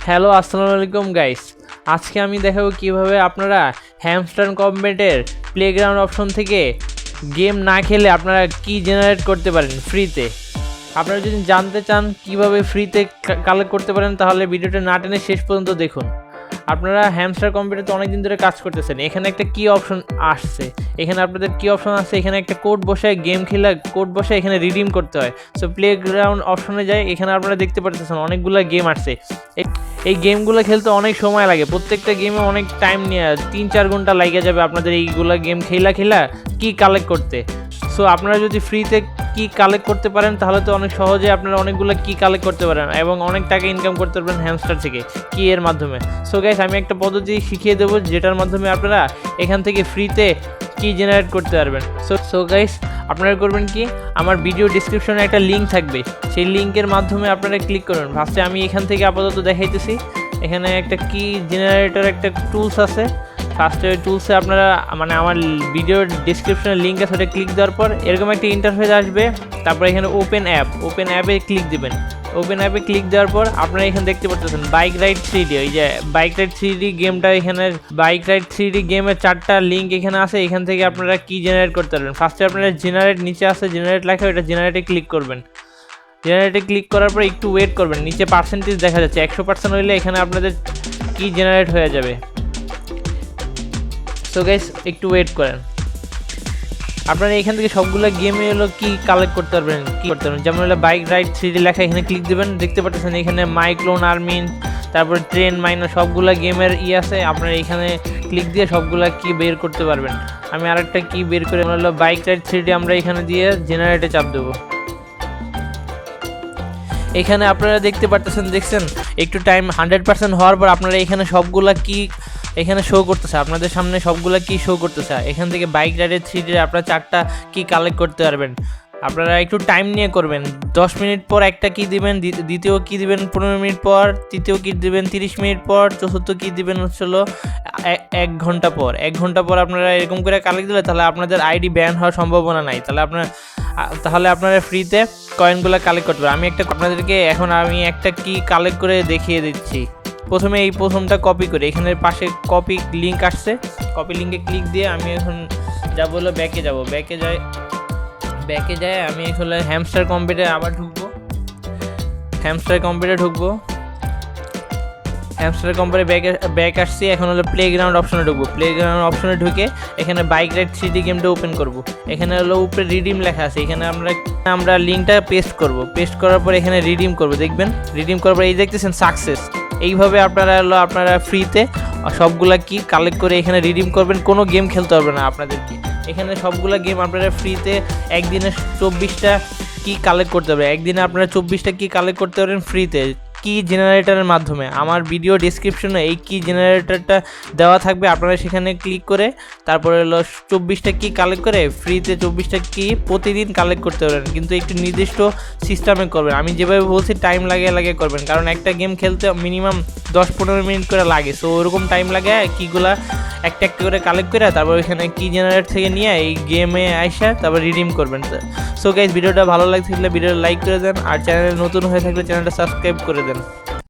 Hello আসসালামু আলাইকুম guys. আজকে আমি দেখাবো কিভাবে আপনারা হ্যামস্টার কম্বেটের প্লেগ্রাউন্ড অপশন থেকে গেম না খেলে আপনারা কি জেনারেট করতে পারেন ফ্রিতে। আপনারা যদি জানতে চান কিভাবে ফ্রিতে কালেক্ট করতে পারেন তাহলে ভিডিওটা না টেনে শেষ পর্যন্ত দেখুন। আপনারা হ্যামস্টার কম্পিউটারে তো অনেকদিন ধরে কাজ করতেছেন, এখানে একটা কি অপশন আসছে, এখানে আপনাদের কি অপশন আছে, এখানে একটা কোড বসায় গেম খেলা কোড বসায় এখানে রিডিম করতে হয়। সো প্লেগ্রাউন্ড অপশনে যায়, এখানে আপনারা দেখতে পাচ্ছেন অনেকগুলো গেম আসছে। এই গেমগুলো খেলতে অনেক সময় লাগে, প্রত্যেকটা গেমে অনেক টাইম নিয়ে 3-4 ঘন্টা লাগে যাবে আপনাদের এইগুলা গেম খেলা কি কালেক্ট করতে। সো আপনারা যদি ফ্রিতে কি কালেক্ট করতে পারেন তাহলে তো অনেক সহজে আপনারা অনেকগুলো কি কালেক্ট করতে পারেন এবং অনেক টাকা ইনকাম করতে পারবেন হ্যামস্টার থেকে কি এর মাধ্যমে। সো গাইস, আমি একটা পদ্ধতি শিখিয়ে দেবো যেটার মাধ্যমে আপনারা এখান থেকে ফ্রিতে কি জেনারেট করতে পারবেন। সো গাইস, আপনারা করবেন কি, আমার ভিডিও ডিসক্রিপশনে একটা লিঙ্ক থাকবে, সেই লিঙ্কের মাধ্যমে আপনারা ক্লিক করবেন। ফার্স্টে আমি এখান থেকে আপাতত দেখাইতেছি, এখানে একটা কি জেনারেটর একটা টুলস আছে। ফার্স্টে ওই টুলসে আপনারা আমার ভিডিওর ডিসক্রিপশনের লিঙ্ক আছে, ওটা ক্লিক দেওয়ার পর এরকম একটা ইন্টারফেস আসবে। তারপর এখানে ওপেন অ্যাপে ক্লিক দিবেন। ওপেন অ্যাপে ক্লিক দেওয়ার পর আপনারা এখানে দেখতে পাচ্ছেন বাইক রাইড 3D, ওই যে বাইক রাইড 3D গেমটা, এখানে বাইক রাইড 3D গেমের 4টা লিঙ্ক এখানে আছে। এখান থেকে আপনারা কি জেনারেট করতে পারবেন। ফার্স্টে আপনারা জেনারেট, নিচে আছে জেনারেট লেখা, ওইটা জেনারেটে ক্লিক করবেন। জেনারেটে ক্লিক করার পর একটু ওয়েট করবেন, নিচে পার্সেন্টেজ দেখা যাচ্ছে 100% হইলে এখানে আপনাদের কি জেনারেট হয়ে যাবে। সো গাইস, একটু ওয়েট করেন। আপনারা এখান থেকে সবগুলো গেমে হলো কি কালেক্ট করতে পারবেন, যেমন হলো বাইক রাইড 3D লেখা, এখানে ক্লিক দেবেন। দেখতে পাচ্ছেন এখানে মাইক্লোন আর্মিন, তারপর ট্রেন মাইনার সবগুলা গেমের আছে। আপনারা এখানে ক্লিক দিয়ে সবগুলা কি বের করতে পারবেন। আমি আরেকটা কি বের করে হলো বাইক রাইড 3D, আমরা এখানে দিয়ে জেনারেটে চাপ দেবো। এখানে আপনারা দেখতে দেখছেন একটু টাইম 100% হওয়ার পর আপনারা এখানে সবগুলা কি এখানে শো করতেছে, আপনাদের সামনে সবগুলা কি শো করতেছে। এখান থেকে বাইক রাইডের 3D আপনারা 4টা কি কালেক্ট করতে পারবেন। আপনারা একটু টাইম নিয়ে করবেন, 10 মিনিট পর একটা কি দিবেন, দ্বিতীয় কি দিবেন 15 মিনিট পর, তৃতীয় কি দিবেন 30 মিনিট পর, চতুর্থ কি দিবেন হচ্ছিল 1 ঘন্টা পর। 1 ঘন্টা পর আপনারা এরকম করে কালেক্ট দিলে তাহলে আপনাদের আইডি ব্যান হওয়ার সম্ভাবনা নাই। তাহলে আপনারা ফ্রিতে কয়েনগুলো কালেক্ট করতে পারেন। আপনাদেরকে এখন আমি একটা কি কালেক্ট করে দেখিয়ে দিচ্ছি। প্রথমে এই প্রথমটা কপি করে, এখানে পাশে কপি লিঙ্ক আসছে, কপি লিঙ্কে ক্লিক দিয়ে আমি এখন যাবো হলো ব্যাকে যায় আমি এখানে হ্যামস্টার কম্পিউটারে আবার ঢুকবো। হ্যামস্টার কম্পিউটারে ব্যাক আসছি। এখন হলো প্লেগ্রাউন্ড অপশনে ঢুকবো। প্লেগ্রাউন্ড অপশনে ঢুকে এখানে বাইক রাইড 3D গেমটা ওপেন করব। এখানে হলো উপরে রিডিম লেখা আছে, এখানে আমরা লিঙ্কটা পেস্ট করার পর এখানে রিডিম করব। দেখবেন রিডিম করার পর এই দেখতেছেন সাকসেস। এইভাবে আপনারা ফ্রিতে সবগুলা কি কালেক্ট করে এখানে রিডিম করবেন। কোনো গেম খেলতে হবে না আপনাদেরকে, এখানে সবগুলা গেম আপনারা ফ্রিতে একদিনে 24টা কি কালেক্ট করতে পারবেন। একদিনে আপনারা 24টা কি কালেক্ট করতে পারেন ফ্রিতে কি জেনারেটরের মাধ্যমে। আমার ভিডিও ডেসক্রিপশনে এই কি জেনারেটরটা দেওয়া থাকবে, আপনারা সেখানে ক্লিক করে তারপরে হলো 24টা কি কালেক্ট করে ফ্রিতে 24টা কি প্রতিদিন কালেক্ট করতে পারেন। কিন্তু একটু নির্দিষ্ট সিস্টেমে করবেন, আমি যেভাবে বলছি টাইম লাগে করবেন, কারণ একটা গেম খেলতে মিনিমাম 10-15 মিনিট করে লাগে। সো ওরকম টাইম লাগে কিগুলা একটা করে কালেক্ট করে তারপর এখানে কি জেনারেট থেকে নিয়ে এই গেমে আইসা তারপর রিডিম করবেন। সো গাইস, ভিডিওটা ভালো লাগলে ভিডিওটা লাইক করে দেন, আর চ্যানেলে নতুন হয়ে থাকলে চ্যানেলটা সাবস্ক্রাইব করে দেন।